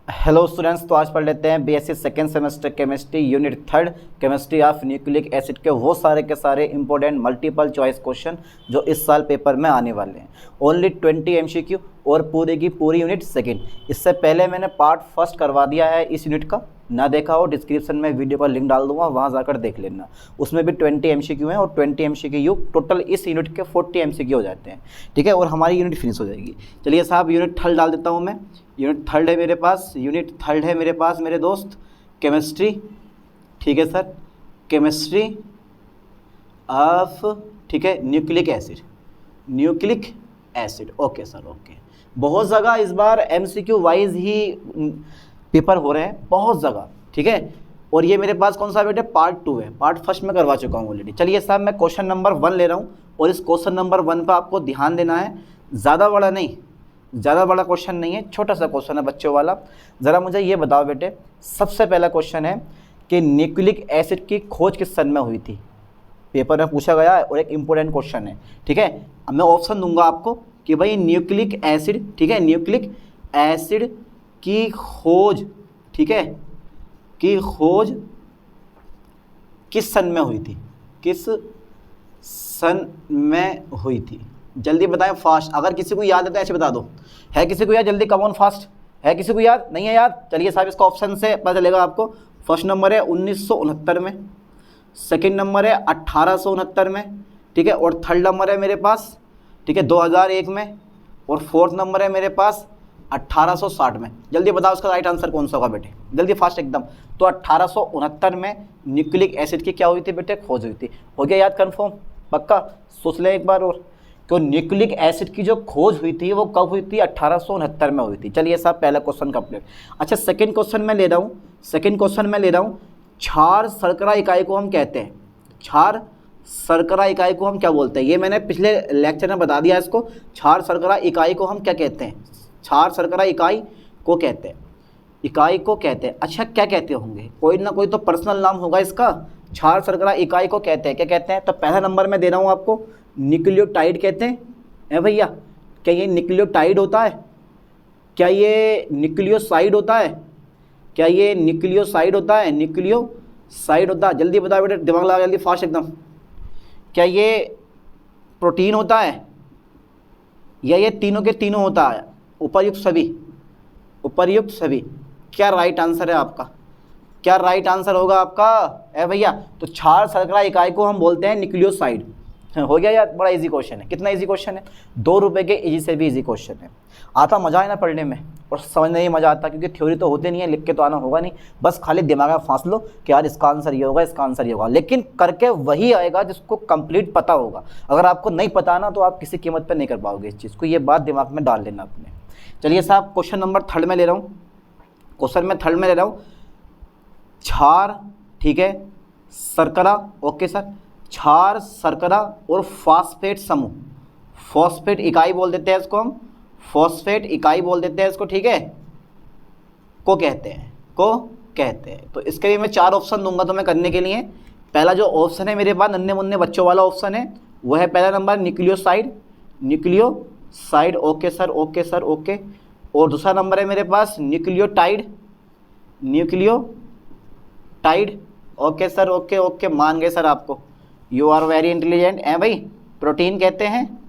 Hello students, तो आज पढ़ लेते हैं BSc second semester chemistry unit 3 chemistry of nucleic acid के वो सारे के सारे इंपॉर्टेंट मल्टीपल चॉइस क्वेश्चन जो इस साल पेपर में आने वाले हैं। ओनली 20 एमसीक्यू और पूरी की पूरी यूनिट सेकेंड। इससे पहले मैंने पार्ट फर्स्ट करवा दिया है इस यूनिट का, ना देखा हो डिस्क्रिप्शन में वीडियो का लिंक डाल दूंगा, वहाँ जाकर देख लेना। उसमें भी 20 एमसीक्यू हैं और 20 एमसीक्यू टोटल इस यूनिट के 40 एमसीक्यू हो जाते हैं, ठीक है। और हमारी यूनिट फिनिश हो जाएगी। चलिए साहब, यूनिट 3 डाल देता हूँ मैं। यूनिट 3 है मेरे पास, मेरे दोस्त, केमिस्ट्री, ठीक है सर, केमिस्ट्री ऑफ, ठीक है, nucleic acid, okay sir, okay. बहुत जगह इस बार एमसीक्यू वाइज ही पेपर हो रहे हैं, बहुत जगह, ठीक है। और ये मेरे पास कौन सा बेटे, पार्ट 2 है, पार्ट फर्स्ट में करवा चुका हूँ ऑलरेडी। चलिए साहब, मैं क्वेश्चन नंबर 1 ले रहा हूँ और इस क्वेश्चन नंबर 1 पर आपको ध्यान देना है। ज़्यादा बड़ा नहीं, ज़्यादा बड़ा क्वेश्चन नहीं है, छोटा सा क्वेश्चन है बच्चों वाला। ज़रा मुझे ये बताओ बेटे, सबसे पहला क्वेश्चन है कि न्यूक्लिक एसिड की खोज किस सन में हुई थी। पेपर में पूछा गया है और एक इम्पोर्टेंट क्वेश्चन है, ठीक है। अब मैं ऑप्शन दूंगा आपको कि भाई न्यूक्लिक एसिड, ठीक है, न्यूक्लिक एसिड की खोज, ठीक है, की खोज किस सन में हुई थी, किस सन में हुई थी। जल्दी बताएं, फास्ट। अगर किसी को याद है तो ऐसे बता दो। है किसी को याद? जल्दी, कम ऑन फास्ट। है किसी को याद? नहीं है याद? चलिए साहब, इसका ऑप्शन से पता चलेगा आपको। फर्स्ट नंबर है 1969 में, सेकंड नंबर है 1869 में, ठीक है, और थर्ड नंबर है मेरे पास, ठीक है, 2001 में, और फोर्थ नंबर है मेरे पास 1860 में। जल्दी बताओ उसका राइट आंसर कौन सा होगा बेटे, जल्दी फास्ट एकदम। तो 1869 में न्यूक्लिक एसिड की क्या हुई थी बेटे, खोज हुई थी। हो गया याद कंफर्म? पक्का? सोच लें एक बार और, तो न्यूक्लिक एसिड की जो खोज हुई थी वो कब हुई थी, 1869 में हुई थी। चलिए साहब, पहला क्वेश्चन कंप्लीट। अच्छा, सेकंड क्वेश्चन में ले रहा हूँ, क्षार शर्करा इकाई को हम कहते हैं, क्षार शर्करा इकाई को हम क्या बोलते हैं। ये मैंने पिछले लेक्चर में बता दिया इसको। क्षार शर्करा इकाई को हम क्या कहते हैं, क्षार शर्करा इकाई को कहते हैं, अच्छा क्या कहते होंगे, कोई ना कोई तो पर्सनल नाम होगा इसका। क्षार शर्करा इकाई को कहते हैं, क्या कहते हैं? तो पहला नंबर में दे रहा हूँ आपको, न्यूक्लियोटाइड कहते हैं भैया। क्या ये न्यूक्लियोटाइड होता है? क्या ये न्यूक्लियोसाइड होता है? क्या ये न्यूक्लियोसाइड होता है? न्यूक्लियोसाइड होता है? जल्दी बताओ बेटे, दिमाग लगा जल्दी, फास्ट एकदम। क्या ये प्रोटीन होता है या ये तीनों के तीनों होता है? उपर्युक्त सभी। क्या राइट आंसर है आपका? क्या राइट आंसर होगा आपका भैया? तो क्षार शर्करा इकाई को हम बोलते हैं न्यूक्लियोसाइड। हो गया यार? बड़ा इजी क्वेश्चन है। कितना इजी क्वेश्चन है? 2 रुपए के इजी से भी इजी क्वेश्चन है। आता मजा है ना पढ़ने में, और समझने में मजा आता, क्योंकि थ्योरी तो होती नहीं है, लिख के तो आना होगा नहीं, बस खाली दिमाग में फांस लो कि यार इसका आंसर ये होगा, इसका आंसर ये होगा। लेकिन करके वही आएगा जिसको कंप्लीट पता होगा। अगर आपको नहीं पता ना, तो आप किसी कीमत पर नहीं कर पाओगे इस चीज़ को, ये बात दिमाग में डाल लेना अपने। चलिए साहब, क्वेश्चन नंबर 3 में ले रहा हूँ, क्षार, ठीक है, शर्करा, ओके सर, क्षार शर्करा और फॉस्फेट समूह, फॉस्फेट इकाई बोल देते हैं इसको हम, फॉस्फेट इकाई बोल देते हैं इसको, ठीक है, को कहते हैं। तो इसके लिए मैं 4 ऑप्शन दूंगा तुम्हें करने के लिए। पहला जो ऑप्शन है मेरे पास नन्हे मुन्ने बच्चों वाला ऑप्शन है, वह है पहला number nucleoside, okay sir, okay. और दूसरा नंबर है मेरे पास न्यूक्लियोटाइड, ओके सर, ओके, मान गए सर आपको, यू आर वेरी इंटेलिजेंट है भाई। प्रोटीन कहते हैं।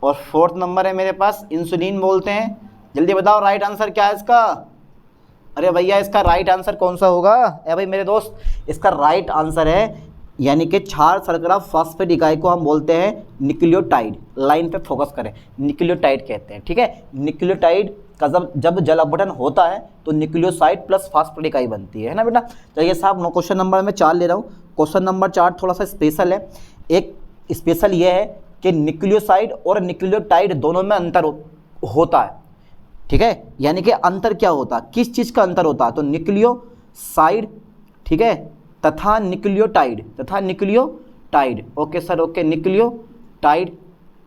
और फोर्थ नंबर है मेरे पास इंसुलिन बोलते हैं। जल्दी बताओ राइट आंसर क्या है इसका? अरे भैया, इसका राइट आंसर कौन सा होगा भाई मेरे दोस्त? इसका राइट आंसर है, यानी कि क्षार शर्करा फॉस्फेट इकाई को हम बोलते हैं न्यूक्लियोटाइड। लाइन पे फोकस करें, न्यूक्लियोटाइड कहते हैं, ठीक है। न्यूक्लियोटाइड का जब जल अपघटन होता है तो न्यूक्लियोसाइड प्लस फॉस्फेट इकाई बनती है ना बेटा। चलिए साहब, क्वेश्चन नंबर मैं 4 ले रहा हूँ। क्वेश्चन नंबर 4 थोड़ा सा स्पेशल है। एक स्पेशल ये है कि न्यूक्लियोसाइड और न्यूक्लियोटाइड दोनों में अंतर होता है, ठीक है। यानी कि अंतर क्या होता है, किस चीज़ का अंतर होता है? तो न्यूक्लियोसाइड, ठीक है, तथा nucleotide, okay sir, okay, nucleotide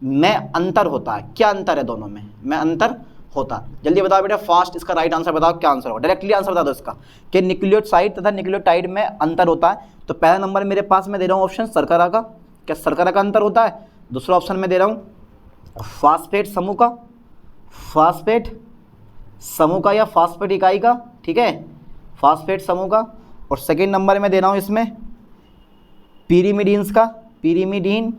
में अंतर होता है। क्या अंतर है दोनों में अंतर होता है? जल्दी बताओ बेटा फास्ट, इसका राइट आंसर बताओ, क्या आंसर होगा? डायरेक्टली आंसर बता दो इसका कि न्यूक्लियोसाइड तथा न्यूक्लियोटाइड में अंतर होता है। तो पहला नंबर मेरे पास मैं दे रहा हूँ ऑप्शन शर्करा का, क्या शर्करा का अंतर होता है? दूसरा ऑप्शन में दे रहा हूँ फॉस्फेट समूह का, फॉस्फेट समूह का या फास्फेट इकाई का, ठीक है, फास्फेट समूह का। और सेकेंड नंबर में दे रहा हूँ इसमें पिरिमिडीन्स का, पिरिमिडीन,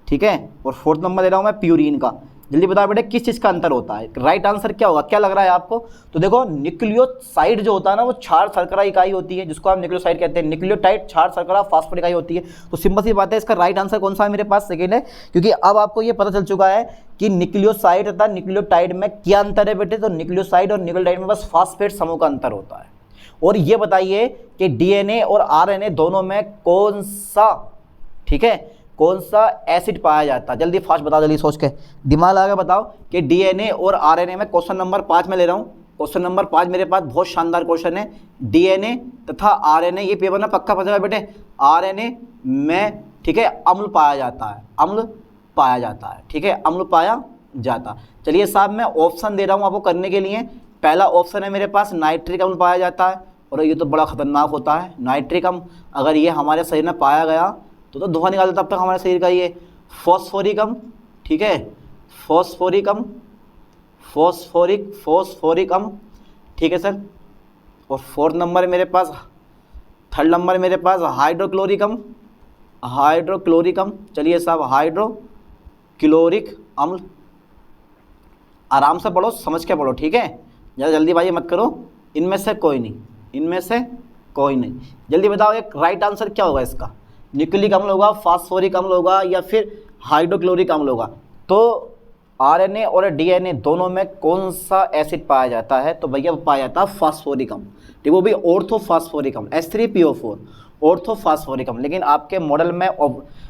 ठीक है। और फोर्थ नंबर दे रहा हूँ मैं प्यूरिन का। जल्दी बताओ बेटे किस चीज़ का अंतर होता है, राइट आंसर क्या होगा, क्या लग रहा है आपको? तो देखो न्यूक्लियोसाइड जो होता है ना वो क्षार शर्करा इकाई होती है, जिसको हम न्यूक्लियोसाइड कहते हैं। न्यूक्लियोटाइड क्षार शर्करा फास्फेट इकाई होती है। तो सिंपल सी बात है, इसका राइट आंसर कौन सा है मेरे पास? सेकेंड है, क्योंकि अब आपको ये पता चल चुका है कि न्यूक्लियोसाइड तथा न्यूक्लियोटाइड में क्या अंतर है बेटे। तो न्यूक्लियोसाइड और न्यूक्लियोटाइड में बस फास्फेट समूह का अंतर होता है। और ये बताइए कि डीएनए और आरएनए दोनों में कौन सा, ठीक है, कौन सा एसिड पाया जाता है? जल्दी फास्ट बताओ, जल्दी सोच के दिमाग लगा के बताओ कि डीएनए और आरएनए में। क्वेश्चन नंबर 5 में ले रहा हूँ। क्वेश्चन नंबर 5 मेरे पास बहुत शानदार क्वेश्चन है। डीएनए तथा आरएनए, ये पेपर ना पक्का पता है बेटे, आरएनए में, ठीक है, अम्ल पाया जाता है, अम्ल पाया जाता है, ठीक है, अम्ल पाया जाता। चलिए साहब मैं ऑप्शन दे रहा हूँ आपको करने के लिए। पहला ऑप्शन है मेरे पास नाइट्रिक अम्ल पाया जाता है, और ये तो बड़ा खतरनाक होता है नाइट्रिक अम्ल। अगर ये हमारे शरीर में पाया गया तो धुआं निकाल देता तब तक हमारे शरीर का। ये फॉस्फोरिक अम्ल, ठीक है, फॉस्फोरिक अम्ल, फॉस्फोरिक अम्ल, ठीक है सर। और फोर्थ नंबर मेरे पास, थर्ड नंबर मेरे पास हाइड्रोक्लोरिक अम्ल, हाइड्रोक्लोरिक अम्ल। चलिए साहब हाइड्रोक्लोरिक अम्ल। आराम से पढ़ो, समझ के पढ़ो, ठीक है, ज़्यादा जल्दीबाजी मत करो। इनमें से कोई नहीं, इनमें से कोई नहीं। जल्दी बताओ एक राइट आंसर क्या होगा इसका? न्यूक्लिक अम्ल होगा, फास्फोरिक अम्ल होगा, या फिर हाइड्रोक्लोरिक अम्ल होगा? तो आरएनए और डीएनए दोनों में कौन सा एसिड पाया जाता है? तो भैया पाया जाता है फास्फोरिक अम्ल, ठीक, वो भी ऑर्थोफास्फोरिक अम्ल, H3PO4, ऑर्थोफास्फोरिक अम्ल। लेकिन आपके मॉडल में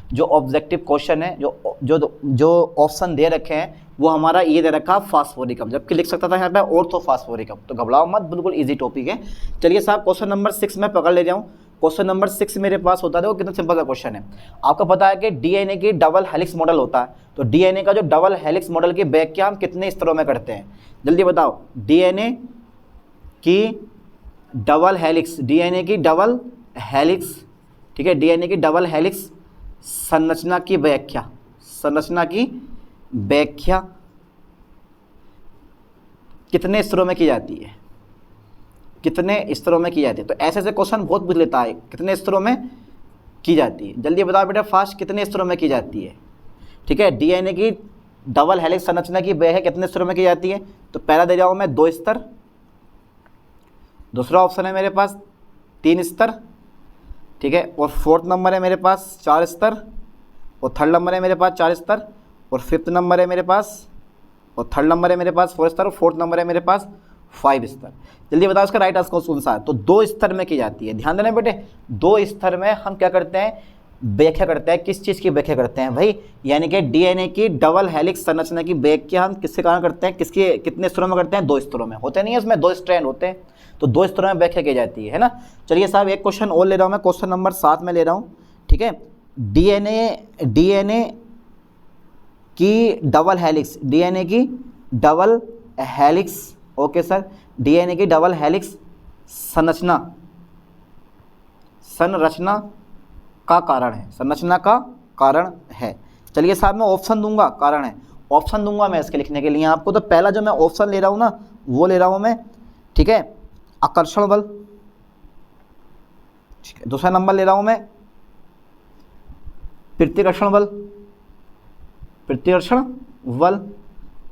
जो ऑब्जेक्टिव क्वेश्चन है, जो ऑप्शन दे रखे हैं, वो हमारा ये दे रखा फास्फोरिक अम्ल, जबकि लिख सकता था यहाँ पे ऑर्थोफास्फोरिक अम्ल। तो घबराओ मत, बिल्कुल इजी टॉपिक है। चलिए साहब क्वेश्चन नंबर 6 में पकड़ ले जाऊँ। क्वेश्चन नंबर 6 मेरे पास होता है, देखो कितना सिंपल सा क्वेश्चन है। आपको पता है कि डीएनए की डबल हेलिक्स मॉडल होता है। तो डीएनए का जो डबल हेलिक्स मॉडल की व्याख्या हम कितने स्तरों में करते हैं? जल्दी बताओ। डीएनए की डबल हेलिक्स, डीएनए की डबल हेलिक्स, ठीक है, डीएनए की डबल हेलिक्स संरचना की व्याख्या, संरचना की व्याख्या कितने स्तरों में की जाती है? कितने स्तरों में की जाती है? तो ऐसे ऐसे क्वेश्चन बहुत पूछ लेता है, कितने स्तरों में की जाती है? जल्दी बताओ बेटा फास्ट, कितने स्तरों में की जाती है? ठीक है, डीएनए की डबल हेलिक्स संरचना की व्याख्या कितने स्तरों में की जाती है? तो पहला दे रहा हूं मैं 2 स्तर, दूसरा ऑप्शन है मेरे पास 3 स्तर, ठीक है, और फोर्थ नंबर है मेरे पास 4 स्तर, और थर्ड नंबर है मेरे पास 4 स्तर, और फिफ्थ नंबर है मेरे पास, और थर्ड नंबर है मेरे पास 4 स्तर, और फोर्थ नंबर है मेरे पास 5 स्तर। जल्दी बताओ इसका राइट आंसर कौन सा है? तो 2 स्तर में की जाती है। ध्यान देना बेटे, 2 स्तर में हम क्या करते हैं? व्याख्या करते हैं। किस चीज़ की व्याख्या करते हैं भाई? यानी कि डीएनए की डबल हेलिक्स संरचना की व्याख्या हम किसके कारण करते हैं? किसके कितने स्तरों में करते हैं? 2 स्तरों में। होते नहीं है इसमें 2 स्ट्रैंड होते हैं, तो 2 स्तरों में व्याख्या की जाती है ना। चलिए साहब एक क्वेश्चन और ले रहा हूँ मैं, क्वेश्चन नंबर 7 में ले रहा हूँ, ठीक है। डीएनए की डबल हेलिक्स, डीएनए की double helix, okay sir, DNA की डबल हेलिक्स संरचना का कारण है, संरचना का कारण है। चलिए साहब मैं ऑप्शन दूंगा, कारण है, ऑप्शन दूंगा मैं इसके लिखने के लिए आपको। तो पहला जो मैं ऑप्शन ले रहा हूँ ना, वो ले रहा हूँ मैं, ठीक है, आकर्षण बल, ठीक है। दूसरा नंबर ले रहा हूँ मैं प्रतिकर्षण बल, प्रतिकर्षण बल,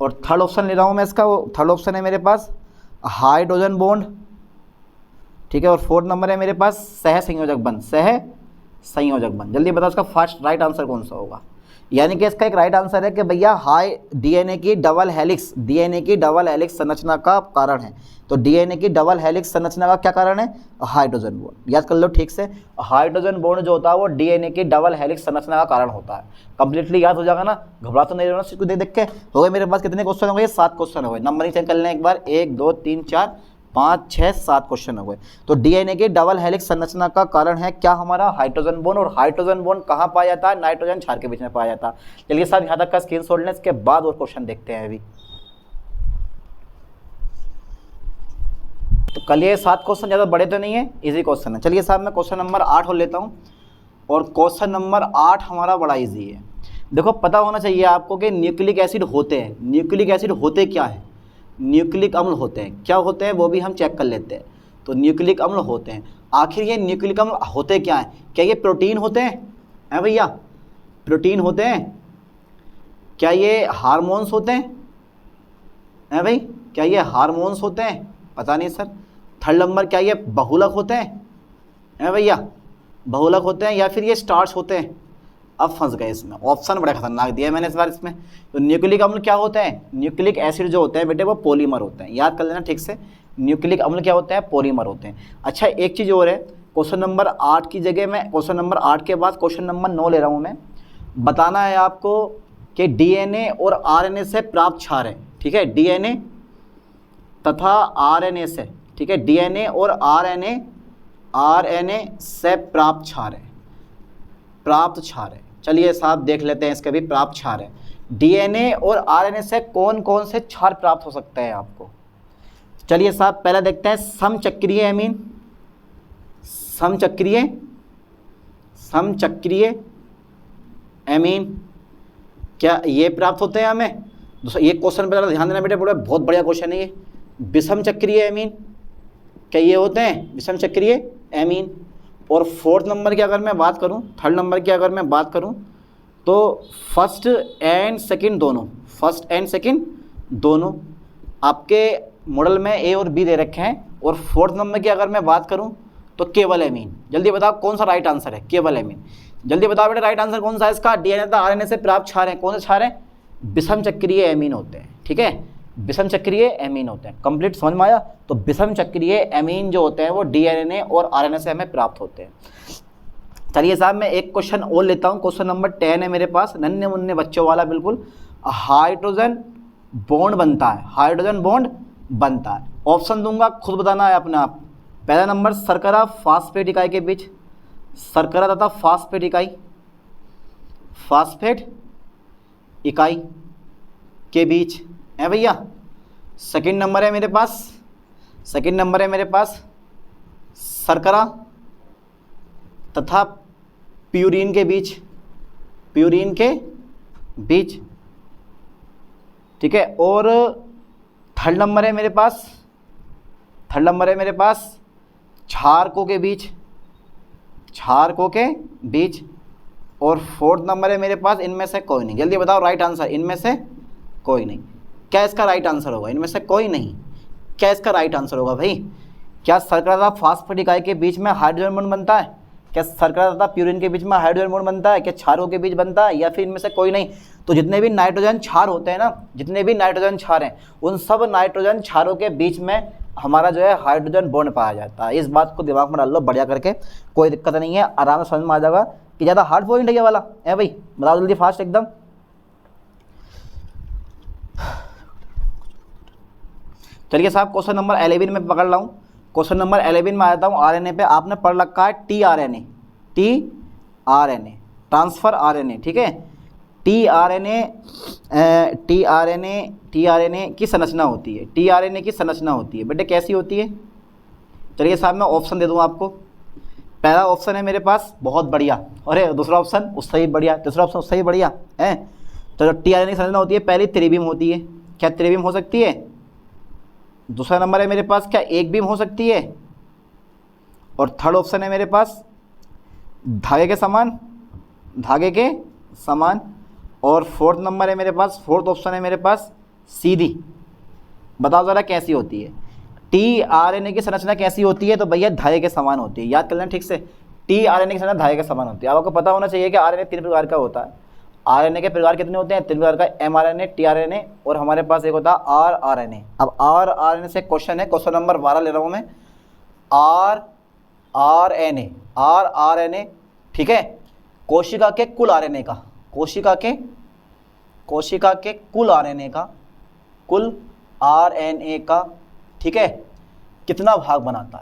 और थर्ड ऑप्शन ले रहा हूँ मैं इसका, वो थर्ड ऑप्शन है मेरे पास हाइड्रोजन बॉन्ड, ठीक है, और फोर्थ नंबर है मेरे पास सह संयोजक बंध, सह संयोजक बंध। जल्दी बताओ इसका फर्स्ट राइट आंसर कौन सा होगा? यानी कि इसका एक राइट आंसर है कि भैया हाई डीएनए की डबल हेलिक्स, डीएनए की डबल हेलिक्स संरचना का कारण है। तो डीएनए की डबल हेलिक्स संरचना का क्या कारण है? Hydrogen bond. याद कर लो ठीक से, हाइड्रोजन बॉन्ड जो होता है वो डीएनए की डबल हेलिक्स संरचना का कारण होता है। कंप्लीटली याद हो जाएगा ना, घबरा तो नहीं रहना, सिर्फ देख के हो गए। मेरे पास कितने क्वेश्चन हो गए? 7 क्वेश्चन हो गए। नंबरिंग चेक कर लें एक बार, 1 2 3 4 5 6 7 क्वेश्चन हो गए। तो डीएनए के डबल हेलिक्स संरचना का कारण है क्या? हमारा हाइड्रोजन बॉन्ड। और हाइड्रोजन बॉन्ड कहाँ पाया जाता है? नाइट्रोजन क्षार के बीच में पाया जाता है। चलिए साहब यहाँ तक का स्क्रीनशॉट लें, इसके बाद और क्वेश्चन देखते हैं अभी। तो कल ये 7 क्वेश्चन ज़्यादा बड़े तो नहीं है, इजी क्वेश्चन है। चलिए साहब मैं क्वेश्चन नंबर 8 हो लेता हूँ, और क्वेश्चन नंबर 8 हमारा बड़ा इजी है। देखो पता होना चाहिए आपको कि न्यूक्लिक एसिड होते हैं, न्यूक्लिक एसिड होते क्या है? न्यूक्लिक अम्ल होते हैं। क्या होते हैं वो भी हम चेक कर लेते हैं। तो न्यूक्लिक अम्ल होते हैं। आखिर ये न्यूक्लिक अम्ल होते क्या हैं? क्या ये प्रोटीन होते हैं भैया? प्रोटीन होते हैं? क्या ये हार्मोन्स होते हैं भाई? क्या ये हार्मोन्स होते हैं? पता नहीं सर। थर्ड नंबर, क्या ये बहुलक होते हैं भैया? बहुलक होते हैं या फिर ये स्टार्च होते हैं? अब फंस गए इसमें, ऑप्शन बड़ा खतरनाक दिया है मैंने इस बार इसमें। तो न्यूक्लिक अम्ल क्या होते हैं? न्यूक्लिक एसिड जो होते हैं बेटे वो पॉलीमर होते हैं, याद कर लेना ठीक से। न्यूक्लिक अम्ल क्या होते हैं? पॉलीमर होते हैं। अच्छा एक चीज़ और है, क्वेश्चन नंबर 8 की जगह मैं क्वेश्चन नंबर 8 के बाद क्वेश्चन नंबर 9 ले रहा हूँ मैं। बताना है आपको कि डीएनए और आरएनए से प्राप्त क्षार है, ठीक है, डीएनए तथा आरएनए से, ठीक है, डीएनए और आरएनए से प्राप्त क्षार है, प्राप्त क्षार है। चलिए साहब देख लेते हैं इसके भी प्राप्त क्षार है। डीएनए और आरएनए से कौन कौन से क्षार प्राप्त हो सकते हैं आपको? चलिए साहब पहले देखते हैं समचक्रीय एमीन, समचक्रीय एमीन, क्या ये प्राप्त होते हैं हमें? दूसरा ये क्वेश्चन पर ध्यान देना बेटे, बहुत बढ़िया क्वेश्चन है ये। विषम चक्रीय एमीन, क्या ये होते हैं विषम चक्रीय एमीन? और फोर्थ नंबर की अगर मैं बात करूं, थर्ड नंबर की अगर मैं बात करूं, तो फर्स्ट एंड सेकंड दोनों आपके मॉडल में ए और बी दे रखे हैं। और फोर्थ नंबर की अगर मैं बात करूं तो केवल एमीन। जल्दी बताओ कौन सा राइट आंसर है? केवल एमीन। जल्दी बताओ बेटा राइट आंसर कौन सा है इसका? डीएनए तथा आरएनए से प्राप्त क्षार हैं। कौन से क्षार हैं? विषम चक्रीय एमीन होते हैं, ठीक है, विषम चक्रीय एमीन होते हैं। कंप्लीट समझ में आया? तो विषम चक्रीय एमीन जो होते हैं वो डीएनए और आरएनए से हमें प्राप्त होते हैं। चलिए साहब मैं एक क्वेश्चन और लेता हूँ, क्वेश्चन नंबर 10 है मेरे पास, नन्हे मुन्ने बच्चों वाला बिल्कुल। हाइड्रोजन बॉन्ड बनता है, हाइड्रोजन बॉन्ड बनता है। ऑप्शन दूंगा, खुद बताना है अपने आप। पहला नंबर शर्करा फास्फेट इकाई के बीच, शर्करा तथा फास्फेट इकाई के बीच है भैया। सेकंड नंबर है मेरे पास शर्करा तथा प्यूरीन के बीच, ठीक है। और थर्ड नंबर है मेरे पास क्षारकों के बीच। और फोर्थ नंबर है मेरे पास इनमें से कोई नहीं। जल्दी बताओ राइट आंसर, इनमें से कोई नहीं। क्या इसका राइट आंसर होगा? इनमें से कोई नहीं, क्या इसका राइट आंसर होगा भाई? क्या शर्करा तथा फास्फेट इकाई के बीच में हाइड्रोजन बॉन्ड बनता है? क्या शर्करा तथा प्यूरिन के बीच में हाइड्रोजन बॉन्ड बनता है? क्या क्षारों के बीच बनता है? या फिर इनमें से कोई नहीं? तो जितने भी नाइट्रोजन क्षार होते हैं ना, जितने भी नाइट्रोजन क्षार हैं, उन सब नाइट्रोजन क्षारों के बीच में हमारा जो है हाइड्रोजन बॉन्ड पाया जाता है। इस बात को दिमाग में डाल लो बढ़िया करके, कोई दिक्कत नहीं है, आराम से समझ में आ जाएगा कि ज़्यादा हार्ड पॉइंट है ये वाला है भाई। बताओ जल्दी फास्ट एकदम। चलिए साहब क्वेश्चन नंबर 11 में पकड़ रहा हूँ। क्वेश्चन नंबर 11 में आता हूँ आरएनए पे। आपने पढ़ रखा है टीआरएनए, ट्रांसफर आरएनए, ठीक है। टीआरएनए की संरचना होती है, टीआरएनए की संरचना होती है बेटे, कैसी होती है? चलिए साहब मैं ऑप्शन दे दूँ आपको। पहला ऑप्शन है मेरे पास बहुत बढ़िया, अरे दूसरा ऑप्शन उससे ही बढ़िया, तीसरा ऑप्शन उससे ही बढ़िया है। तो टीआरएनए की संरचना होती है, पहली त्रिबीम होती है। क्या त्रिबीम हो सकती है? दूसरा नंबर है मेरे पास क्या एक बीम हो सकती है? और थर्ड ऑप्शन है मेरे पास धागे के समान। और फोर्थ नंबर है मेरे पास, फोर्थ ऑप्शन है मेरे पास सीधी। बताओ ज़रा कैसी होती है टीआरएनए की संरचना? कैसी होती है? तो भैया धागे के समान होती है। याद कर लेना ठीक से, टीआरएनए की संरचना धागे के समान होती है। आपको पता होना चाहिए कि आरएनए 3 प्रकार का होता है। आरएनए के प्रकार कितने होते हैं? 3 प्रकार का, एमआरएनए, टीआरएनए और हमारे पास एक होता है आरआरएनए। अब आरआरएनए से क्वेश्चन है, क्वेश्चन नंबर 12 ले रहा हूँ मैं। आरआरएनए, ठीक है, कोशिका के कुल आरएनए का, कोशिका के कुल आरएनए का, ठीक है, कितना भाग बनाता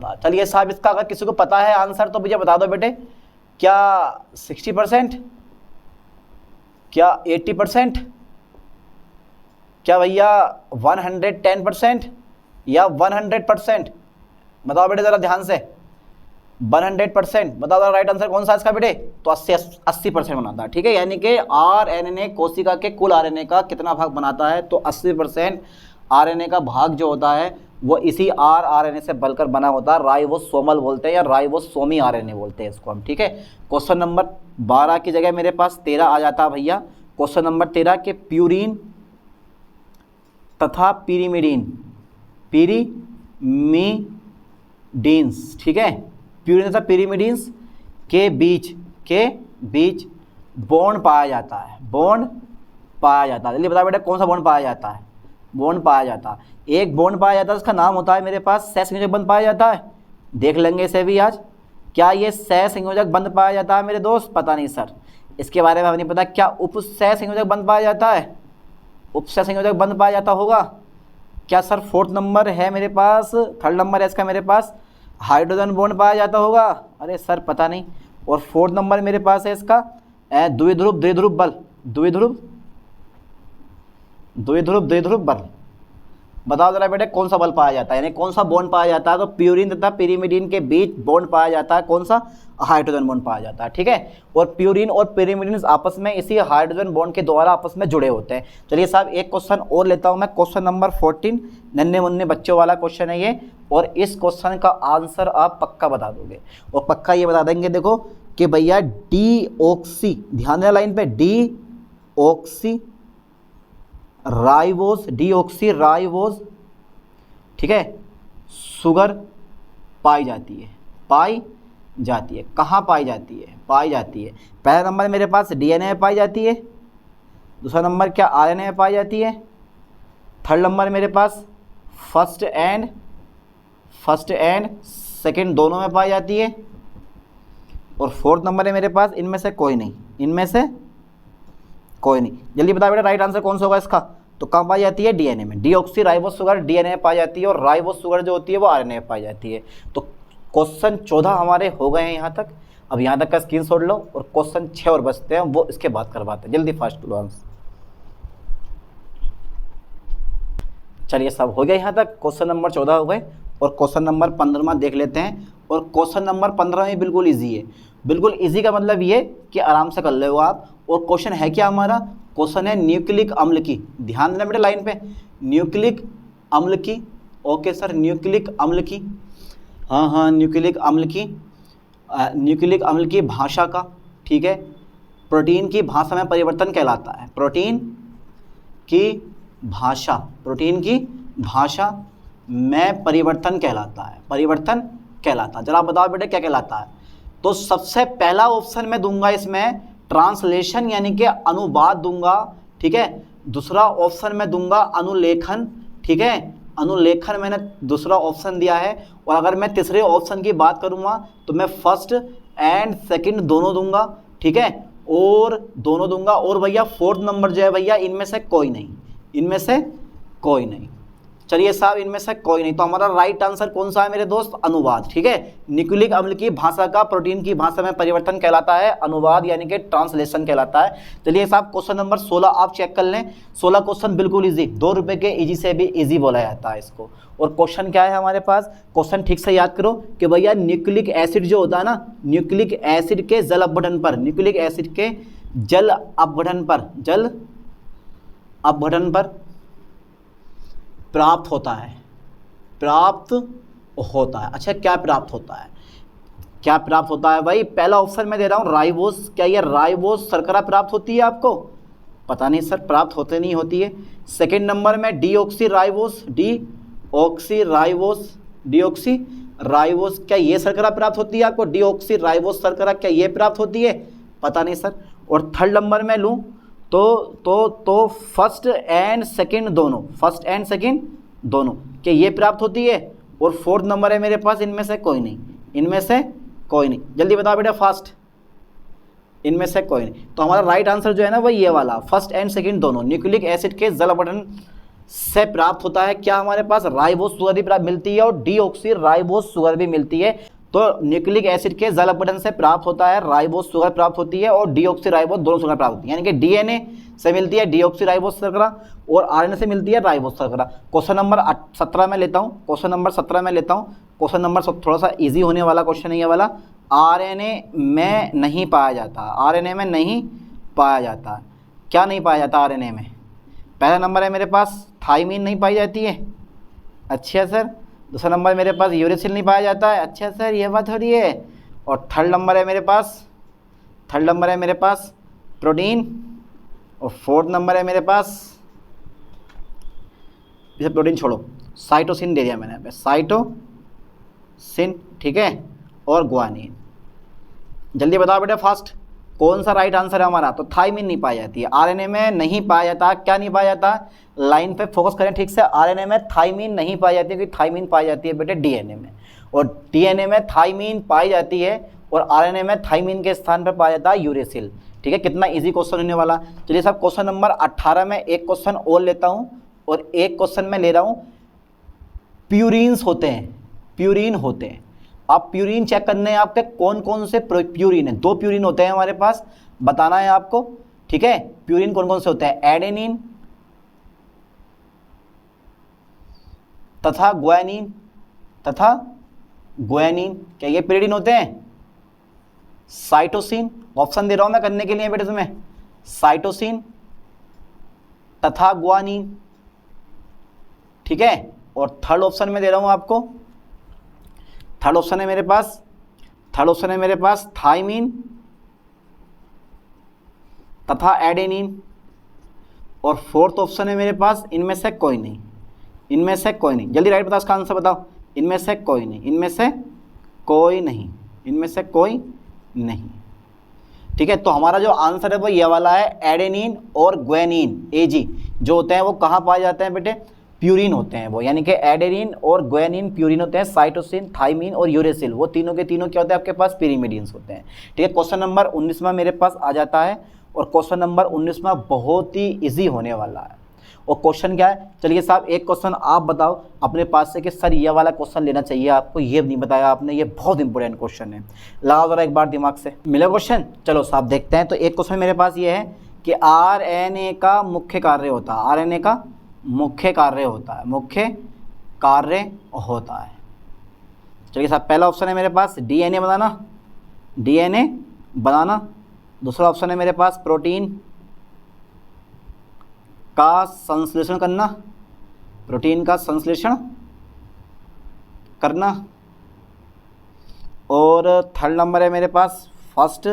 है? चलिए साहब इसका अगर किसी को पता है आंसर तो मुझे बता दो बेटे। क्या 60%? क्या 80%? क्या भैया 110% या 100%? बताओ बेटे ज़रा ध्यान से। 100%। बताओ राइट आंसर कौन सा इसका बेटे? तो 80% बनाता है, ठीक है। यानी कि आरएनए कोशिका के कुल आरएनए का कितना भाग बनाता है? तो 80% आरएनए का भाग जो होता है वो इसी आरएनए से बनकर बना होता है। राइबोसोमल बोलते हैं या राइबोसोमी आरएनए बोलते हैं इसको हम, ठीक है। क्वेश्चन नंबर 12 की जगह मेरे पास 13 आ जाता है भैया। क्वेश्चन नंबर 13 के प्यूरिन तथा पिरीमिडीन्स, ठीक है, प्यूरिन तथा पिरीमिडीन्स के बीच बॉन्ड पाया जाता है। जल्दी बता बेटा कौन सा बॉन्ड पाया जाता है? बॉन्ड पाया जाता है, एक बॉन्ड पाया जाता है, उसका नाम होता है मेरे पास सहसंयोजक बंध पाया जाता है। देख लेंगे इसे भी आज। क्या ये सहसंयोजक बंध पाया जाता है मेरे दोस्त? पता नहीं सर, इसके बारे में हमें नहीं पता। क्या उपसहसंयोजक बंध पाया जाता है? उपसहसंयोजक बंध पाया जाता होगा क्या सर? 4th नंबर है मेरे पास, 3rd नंबर है इसका मेरे पास, हाइड्रोजन बॉन्ड पाया जाता होगा। अरे सर पता नहीं। और 4th नंबर मेरे पास है इसका द्विध्रुव बल। बताओ जरा बेटे कौन सा बल पाया जाता है, यानी कौन सा बॉन्ड पाया जाता है? तो प्यूरिन तथा पिरीमिडीन के बीच बॉन्ड पाया जाता है। कौन सा? हाइड्रोजन बॉन्ड पाया जाता है, ठीक है। और प्यूरिन और पिरीमिडीन आपस में इसी हाइड्रोजन बॉन्ड के द्वारा आपस में जुड़े होते हैं। चलिए साहब एक क्वेश्चन और लेता हूं मैं, क्वेश्चन नंबर 14, नन्हे मुन्ने बच्चों वाला क्वेश्चन है ये। और इस क्वेश्चन का आंसर आप पक्का बता दोगे, और पक्का ये बता देंगे देखो कि भैया डीऑक्सी, ध्यान देना लाइन पे, डीऑक्सी राइबोस, ठीक है, शुगर पाई जाती है। कहाँ पाई जाती है? पहला नंबर मेरे पास डीएनए में पाई जाती है, दूसरा नंबर क्या आरएनए में पाई जाती है, 3rd नंबर मेरे पास फर्स्ट एंड सेकंड दोनों में पाई जाती है, और 4th नंबर है मेरे पास इनमें से कोई नहीं। जल्दी बता बेटा राइट आंसर कौन सा होगा इसका? तो कहाँ पाई जाती है? डीएनए में। डीऑक्सी राइबोस शुगर डीएनए में पाई जाती है, और राइबोस शुगर जो होती है वो आरएनए में पाई जाती है। तो क्वेश्चन 14 हमारे हो गए हैं यहाँ तक। अब यहाँ तक का स्क्रीनशॉट लो, और क्वेश्चन 6 और बचते हैं, वो इसके बाद करवाते हैं। जल्दी फास्ट लो आंसर। चलिए सब हो गया यहाँ तक, क्वेश्चन नंबर 14 हो गए। और क्वेश्चन नंबर 15 देख लेते हैं। और क्वेश्चन नंबर 15 में बिल्कुल ईजी है। बिल्कुल ईजी का मतलब ये कि आराम से कर ले हो आप। और क्वेश्चन है क्या हमारा? क्वेश्चन है न्यूक्लिक अम्ल की, ध्यान देना बेटा लाइन पे, न्यूक्लिक अम्ल की। ओके सर, न्यूक्लिक अम्ल की, हाँ न्यूक्लिक अम्ल की भाषा का, ठीक है, प्रोटीन की भाषा में परिवर्तन कहलाता है। प्रोटीन की भाषा में परिवर्तन कहलाता है। जरा बताओ बेटे क्या कहलाता है? तो सबसे पहला ऑप्शन मैं दूंगा इसमें ट्रांसलेशन, यानी कि अनुवाद दूंगा, ठीक है। दूसरा ऑप्शन मैं दूंगा अनुलेखन, ठीक है, अनुलेखन मैंने दूसरा ऑप्शन दिया है। और अगर मैं तीसरे ऑप्शन की बात करूंगा तो मैं फर्स्ट एंड सेकंड दोनों दूंगा, ठीक है, और दोनों दूंगा। और भैया 4th नंबर जो है भैया इनमें से कोई नहीं। चलिए साहब इनमें से कोई नहीं। तो हमारा राइट आंसर कौन सा है मेरे दोस्त? अनुवाद, ठीक है। न्यूक्लिक अम्ल की भाषा का प्रोटीन की भाषा में परिवर्तन कहलाता है अनुवाद, यानी कि ट्रांसलेशन कहलाता है। चलिए साहब क्वेश्चन नंबर 16 आप चेक कर लें। 16 क्वेश्चन बिल्कुल इजी, 2 रुपए के इजी से भी इजी बोला जाता है इसको। और क्वेश्चन क्या है हमारे पास? क्वेश्चन ठीक से याद करो कि भैया न्यूक्लिक एसिड जो होता है ना, न्यूक्लिक एसिड के जल अपघटन पर प्राप्त होता है। अच्छा क्या प्राप्त होता है भाई? पहला ऑप्शन मैं दे रहा हूँ राइबोस। क्या ये राइबोस शर्करा प्राप्त होती है आपको? पता नहीं सर, प्राप्त होते नहीं होती है। सेकंड नंबर में डीऑक्सी राइबोस, क्या ये शर्करा प्राप्त होती है आपको? डीऑक्सी राइबोस शर्करा क्या ये प्राप्त होती है? पता नहीं सर। और 3rd नंबर में लूँ तो फर्स्ट एंड सेकंड दोनों क्या ये प्राप्त होती है? और 4th नंबर है मेरे पास इनमें से कोई नहीं। जल्दी बताओ बेटा फास्ट, इनमें से कोई नहीं। तो हमारा राइट आंसर जो है ना वो ये वाला, फर्स्ट एंड सेकंड दोनों न्यूक्लिक एसिड के जल अपघटन से प्राप्त होता है। क्या हमारे पास? राइबोस शुगर भी प्राप्त मिलती है, और डीऑक्सी राइबोस शुगर भी मिलती है। तो न्यूक्लिक एसिड के जल अपघटन से प्राप्त होता है राइबोस शुगर प्राप्त होती है और डीऑक्सीराइबोस दोनों शुगर प्राप्त होती है, यानी कि डीएनए से मिलती है डीऑक्सीराइबोस शर्करा और आरएनए से मिलती है राइबोस शर्करा। क्वेश्चन नंबर 17 में लेता हूँ, क्वेश्चन नंबर 17 में लेता हूँ। क्वेश्चन नंबर थोड़ा सा इजी होने वाला क्वेश्चन है ये वाला। आरएनए में नहीं पाया जाता, आरएनए में नहीं पाया जाता। क्या नहीं पाया जाता आरएनए में? पहला नंबर है मेरे पास थाइमीन नहीं पाई जाती है, अच्छा सर। दूसरा नंबर मेरे पास यूरेसिल नहीं पाया जाता है, अच्छा सर ये बात हो रही है। और थर्ड नंबर है मेरे पास प्रोटीन। और फोर्थ नंबर है मेरे पास, इसे प्रोटीन छोड़ो, साइटोसिन दे दिया मैंने यहाँ पे, साइटोसिन, ठीक है, और ग्वानिन। जल्दी बताओ बेटा फास्ट, कौन सा राइट आंसर है हमारा? तो थाइमीन नहीं पाई जाती है, आरएनए में नहीं पाया जाता। क्या नहीं पाया जाता? लाइन पे फोकस करें ठीक से। आरएनए में थाइमीन नहीं पाई जाती है, क्योंकि थाइमीन पाई जाती है बेटे डीएनए में, और डीएनए में थाइमीन पाई जाती है, और आरएनए में थाइमीन के स्थान पर पाया जाता है यूरेसिल। ठीक है, कितना इजी क्वेश्चन होने वाला। चलिए साहब क्वेश्चन नंबर 18 में एक क्वेश्चन और लेता हूँ, और एक क्वेश्चन में ले रहा हूँ प्यूरिन्स होते हैं, प्यूरिन होते हैं। आप प्यूरिन चेक करने हैं आपके कौन कौन से प्यूरिन है। 2 प्यूरिन होते हैं हमारे पास, बताना है आपको, ठीक है। प्यूरिन कौन कौन से होते हैं? एडेनिन तथा ग्वानिन, क्या ये प्यूरिन होते हैं? साइटोसिन, ऑप्शन दे रहा हूं मैं करने के लिए बेटे तुम्हें, साइटोसिन तथा ग्वानिन, ठीक है। और थर्ड ऑप्शन में दे रहा हूं आपको, थर्ड ऑप्शन है मेरे पास थाइमीन तथा एडेनिन। और फोर्थ ऑप्शन है मेरे पास इनमें से कोई नहीं, जल्दी राइट बताओ, इसका आंसर बताओ। इनमें से कोई नहीं, ठीक है। तो हमारा जो आंसर है वो ये वाला है, एडेनिन और ग्वानिन, एजी जो होते हैं वो कहाँ पाए जाते हैं बेटे? प्यूरिन होते हैं वो, यानी कि एडेनिन और ग्वानिन प्यूरिन होते हैं। साइटोसिन, थाइमीन और यूरेसिल वो तीनों के तीनों क्या होते हैं आपके पास? पिरिमिडिन्स होते हैं, ठीक है। क्वेश्चन नंबर 19 मेरे पास आ जाता है, और क्वेश्चन नंबर 19 बहुत ही इजी होने वाला है। और क्वेश्चन क्या है? चलिए साहब एक क्वेश्चन आप बताओ अपने पास से कि सर ये वाला क्वेश्चन लेना चाहिए आपको, ये नहीं बताया आपने, ये बहुत इंपॉर्टेंट क्वेश्चन है, लगाओ जरा एक बार दिमाग से। मिला क्वेश्चन? चलो साहब देखते हैं। तो एक क्वेश्चन मेरे पास ये है कि आरएनए का मुख्य कार्य होता है, आरएनए का मुख्य कार्य होता है। चलिए साहब पहला ऑप्शन है मेरे पास डीएनए बनाना, दूसरा ऑप्शन है मेरे पास प्रोटीन का संश्लेषण करना, और थर्ड नंबर है मेरे पास फर्स्ट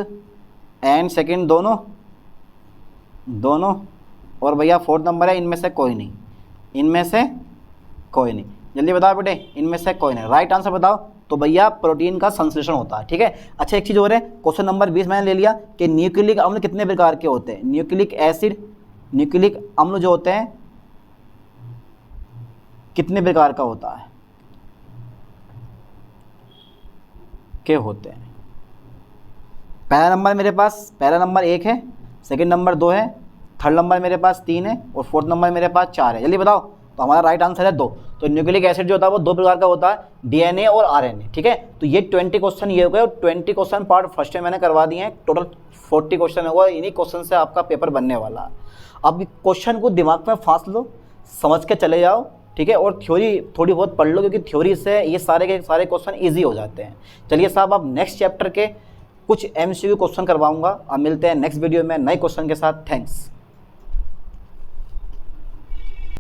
एंड सेकंड दोनों, और भैया फोर्थ नंबर है इनमें से कोई नहीं। जल्दी बताओ बेटे, इनमें से कोई नहीं। राइट आंसर बताओ। तो भैया प्रोटीन का संश्लेषण होता है, ठीक है। अच्छा एक चीज़ और है, क्वेश्चन नंबर 20 मैंने ले लिया कि न्यूक्लिक अम्ल कितने प्रकार के होते हैं? न्यूक्लिक अम्ल जो होते हैं कितने प्रकार का होता है? क्या होते हैं? पहला नंबर 1 है, सेकंड नंबर 2 है, थर्ड नंबर मेरे पास 3 है, और फोर्थ नंबर मेरे पास 4 है। जल्दी बताओ। तो हमारा राइट आंसर है 2। तो न्यूक्लिक एसिड जो होता है वो 2 प्रकार का होता है, डीएनए और आरएनए, ठीक है। तो ये 20 क्वेश्चन ये हो गए, और 20 क्वेश्चन पार्ट फर्स्ट में मैंने करवा दिए हैं। टोटल 40 क्वेश्चन होगा, इन्हीं क्वेश्चन से आपका पेपर बनने वाला है। अब क्वेश्चन को दिमाग में फांस लो, समझ के चले जाओ, ठीक है। और थ्योरी थोड़ी बहुत पढ़ लो, क्योंकि थ्योरी से ये सारे के सारे क्वेश्चन ईजी हो जाते हैं। चलिए साहब अब नेक्स्ट चैप्टर के कुछ MCQ क्वेश्चन करवाऊंगा। अब मिलते हैं नेक्स्ट वीडियो में नए क्वेश्चन के साथ। थैंक्स।